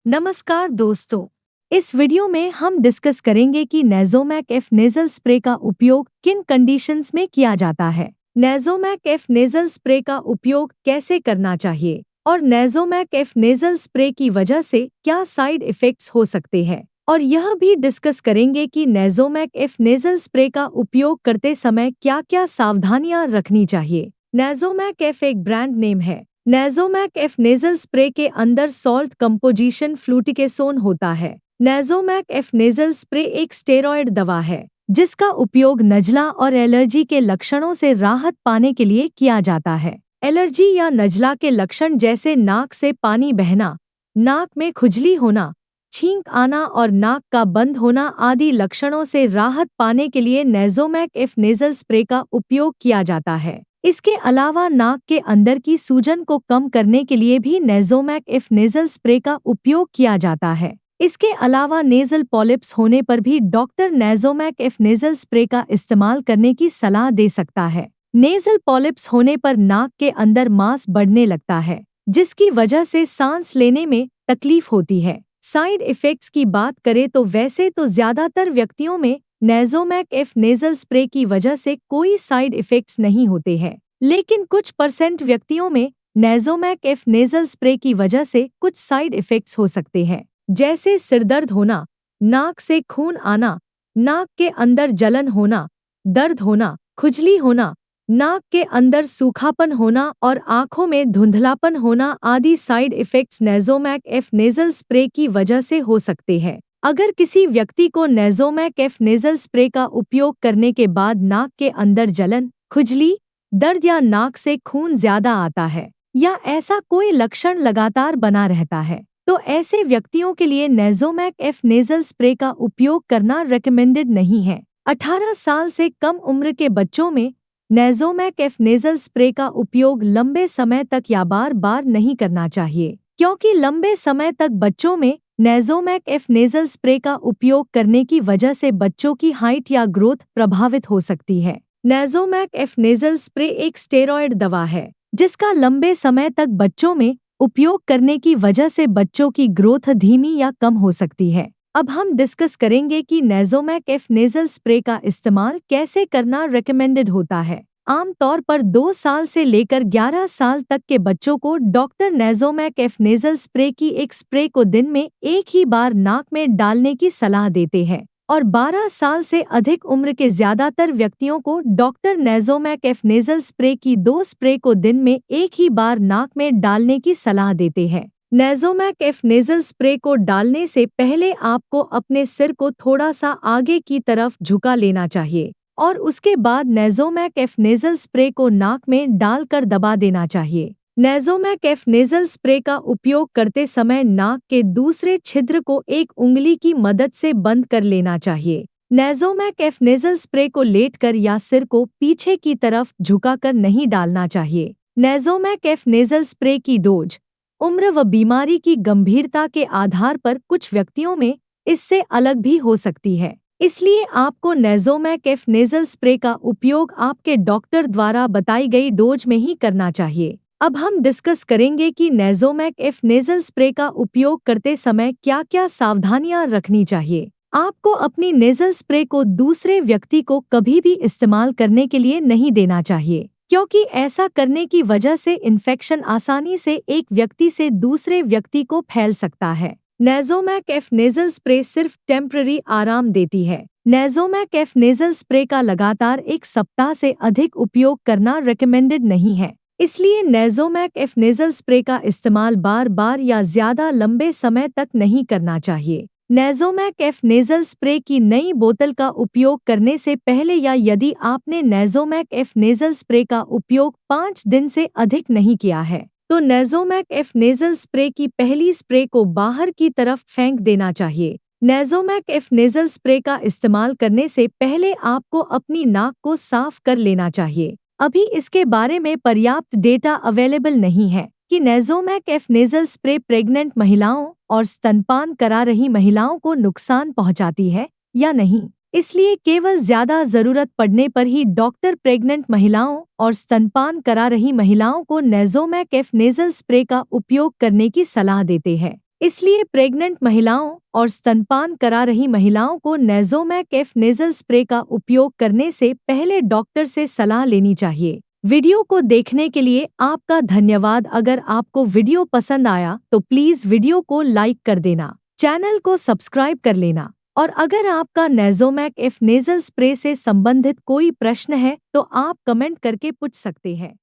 नमस्कार दोस्तों। इस वीडियो में हम डिस्कस करेंगे कि नेज़ोमैक एफ नेज़ल स्प्रे का उपयोग किन कंडीशंस में किया जाता है, नेज़ोमैक एफ नेज़ल स्प्रे का उपयोग कैसे करना चाहिए और नेज़ोमैक एफ नेज़ल स्प्रे की वजह से क्या साइड इफ़ेक्ट्स हो सकते हैं। और यह भी डिस्कस करेंगे कि नेज़ोमैक एफ नेज़ल स्प्रे का उपयोग करते समय क्या-क्या सावधानियां रखनी चाहिए। नेज़ोमैक एफ एक ब्रांड नेम है। नेज़ोमैक एफ नेज़ल स्प्रे के अंदर सॉल्ट कंपोजिशन फ्लूटिकेसोन होता है। नेज़ोमैक एफ नेज़ल स्प्रे एक स्टेरॉयड दवा है जिसका उपयोग नज़ला और एलर्जी के लक्षणों से राहत पाने के लिए किया जाता है। एलर्जी या नज़ला के लक्षण जैसे नाक से पानी बहना, नाक में खुजली होना, छींक आना और नाक का बंद होना आदि लक्षणों से राहत पाने के लिए नेज़ोमैक एफ नेज़ल स्प्रे का उपयोग किया जाता है। इसके अलावा नाक के अंदर की सूजन को कम करने के लिए भी नेज़ोमैक एफ नेज़ल स्प्रे का उपयोग किया जाता है। इसके अलावा नेज़ल पॉलिप्स होने पर भी डॉक्टर नेज़ोमैक एफ नेज़ल स्प्रे का इस्तेमाल करने की सलाह दे सकता है। नेज़ल पॉलिप्स होने पर नाक के अंदर मांस बढ़ने लगता है जिसकी वजह से सांस लेने में तकलीफ होती है। साइड इफ़ेक्ट्स की बात करें तो वैसे तो ज़्यादातर व्यक्तियों में नेज़ोमैक एफ नेज़ल स्प्रे की वजह से कोई साइड इफ़ेक्ट्स नहीं होते हैं, लेकिन कुछ % व्यक्तियों में नेज़ोमैक एफ नेज़ल स्प्रे की वजह से कुछ साइड इफ़ेक्ट्स हो सकते हैं, जैसे सिरदर्द होना, नाक से खून आना, नाक के अंदर जलन होना, दर्द होना, खुजली होना, नाक के अंदर सूखापन होना और आँखों में धुंधलापन होना आदि साइड इफ़ेक्ट्स नेज़ोमैक एफ नेज़ल स्प्रे की वजह से हो सकते हैं। अगर किसी व्यक्ति को नेज़ोमैक एफ नेज़ल स्प्रे का उपयोग करने के बाद नाक के अंदर जलन, खुजली, दर्द या नाक से खून ज्यादा आता है या ऐसा कोई लक्षण लगातार बना रहता है, तो ऐसे व्यक्तियों के लिए नेज़ोमैक एफ नेज़ल स्प्रे का उपयोग करना रिकमेंडेड नहीं है। 18 साल से कम उम्र के बच्चों में नेज़ोमैक एफ नेज़ल स्प्रे का उपयोग लंबे समय तक या बार-बार नहीं करना चाहिए, क्योंकि लंबे समय तक बच्चों में नेज़ोमैक एफ नेज़ल स्प्रे का उपयोग करने की वजह से बच्चों की हाइट या ग्रोथ प्रभावित हो सकती है। नेज़ोमैक एफ नेज़ल स्प्रे एक स्टेरॉयड दवा है जिसका लंबे समय तक बच्चों में उपयोग करने की वजह से बच्चों की ग्रोथ धीमी या कम हो सकती है। अब हम डिस्कस करेंगे कि नेज़ोमैक एफ नेज़ल स्प्रे का इस्तेमाल कैसे करना रिकमेंडेड होता है। आमतौर पर 2 साल से लेकर 11 साल तक के बच्चों को डॉक्टर नेज़ोमैक एफ नेज़ल स्प्रे की एक स्प्रे को दिन में एक ही बार नाक में डालने की सलाह देते हैं और 12 साल से अधिक उम्र के ज्यादातर व्यक्तियों को डॉक्टर नेज़ोमैक एफ नेज़ल स्प्रे की 2 स्प्रे को दिन में एक ही बार नाक में डालने की सलाह देते हैं। नेज़ोमैक एफ नेज़ल स्प्रे को डालने से पहले आपको अपने सिर को थोड़ा सा आगे की तरफ झुका लेना चाहिए और उसके बाद नेज़ोमैक एफ नेज़ल स्प्रे को नाक में डालकर दबा देना चाहिए। नेज़ोमैक एफ नेज़ल स्प्रे का उपयोग करते समय नाक के दूसरे छिद्र को एक उंगली की मदद से बंद कर लेना चाहिए। नेज़ोमैक एफ नेज़ल स्प्रे को लेटकर या सिर को पीछे की तरफ झुकाकर नहीं डालना चाहिए। नेज़ोमैक एफ नेज़ल स्प्रे की डोज, उम्र व बीमारी की गंभीरता के आधार पर कुछ व्यक्तियों में इससे अलग भी हो सकती है, इसलिए आपको नेज़ोमैक एफ नेज़ल स्प्रे का उपयोग आपके डॉक्टर द्वारा बताई गई डोज में ही करना चाहिए। अब हम डिस्कस करेंगे कि नेज़ोमैक एफ नेज़ल स्प्रे का उपयोग करते समय क्या-क्या सावधानियां रखनी चाहिए। आपको अपनी नेज़ल स्प्रे को दूसरे व्यक्ति को कभी भी इस्तेमाल करने के लिए नहीं देना चाहिए, क्योंकि ऐसा करने की वजह से इन्फेक्शन आसानी से एक व्यक्ति से दूसरे व्यक्ति को फैल सकता है। नेज़ोमैक एफ नेज़ल स्प्रे सिर्फ टेम्पररी आराम देती है। नेज़ोमैक एफ नेज़ल स्प्रे का लगातार 1 सप्ताह से अधिक उपयोग करना रिकमेंडेड नहीं है, इसलिए नेज़ोमैक एफ नेज़ल स्प्रे का इस्तेमाल बार-बार या ज़्यादा लंबे समय तक नहीं करना चाहिए। नेज़ोमैक एफ नेज़ल स्प्रे की नई बोतल का उपयोग करने से पहले या यदि आपने नेज़ोमैक एफ नेज़ल स्प्रे का उपयोग 5 दिन से अधिक नहीं किया है, तो नेज़ोमैक एफ नेज़ल स्प्रे की पहली स्प्रे को बाहर की तरफ फेंक देना चाहिए। नेज़ोमैक एफ नेज़ल स्प्रे का इस्तेमाल करने से पहले आपको अपनी नाक को साफ कर लेना चाहिए। अभी इसके बारे में पर्याप्त डेटा अवेलेबल नहीं है कि नेज़ोमैक एफ नेज़ल स्प्रे प्रेग्नेंट महिलाओं और स्तनपान करा रही महिलाओं को नुकसान पहुंचाती है या नहीं, इसलिए केवल ज्यादा जरूरत पड़ने पर ही डॉक्टर प्रेग्नेंट महिलाओं और स्तनपान करा रही महिलाओं को नेज़ोमैक एफ नेज़ल स्प्रे का उपयोग करने की सलाह देते हैं। इसलिए प्रेग्नेंट महिलाओं और स्तनपान करा रही महिलाओं को नेज़ोमैक एफ नेज़ल स्प्रे का उपयोग करने से पहले डॉक्टर से सलाह लेनी चाहिए। वीडियो को देखने के लिए आपका धन्यवाद। अगर आपको वीडियो पसंद आया तो प्लीज़ वीडियो को लाइक कर देना, चैनल को सब्सक्राइब कर लेना और अगर आपका नेज़ोमैक एफ नेज़ल स्प्रे से संबंधित कोई प्रश्न है तो आप कमेंट करके पूछ सकते हैं।